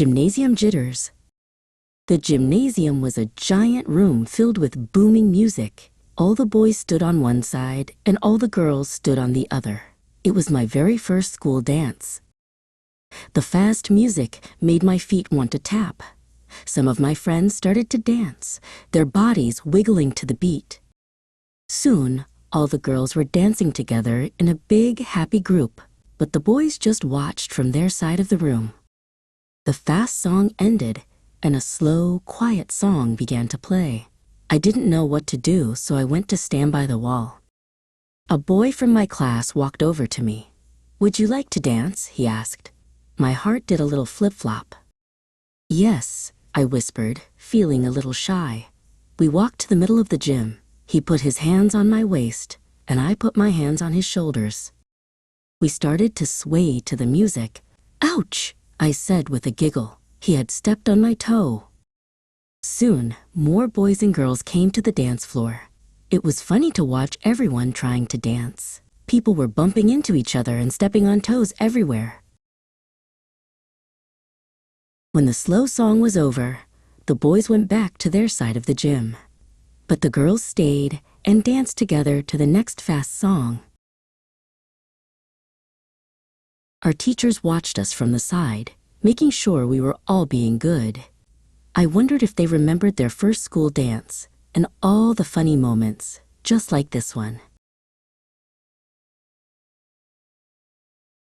Gymnasium Jitters. The gymnasium was a giant room filled with booming music. All the boys stood on one side and all the girls stood on the other. It was my very first school dance. The fast music made my feet want to tap. Some of my friends started to dance, their bodies wiggling to the beat. Soon, all the girls were dancing together in a big, happy group, but the boys just watched from their side of the room. The fast song ended, and a slow, quiet song began to play. I didn't know what to do, so I went to stand by the wall. A boy from my class walked over to me. "Would you like to dance?" he asked. My heart did a little flip-flop. "Yes," I whispered, feeling a little shy. We walked to the middle of the gym. He put his hands on my waist, and I put my hands on his shoulders. We started to sway to the music. "Ouch!" I said with a giggle. He had stepped on my toe. Soon, more boys and girls came to the dance floor. It was funny to watch everyone trying to dance. People were bumping into each other and stepping on toes everywhere. When the slow song was over, the boys went back to their side of the gym. But the girls stayed and danced together to the next fast song. Our teachers watched us from the side, making sure we were all being good. I wondered if they remembered their first school dance and all the funny moments, just like this one.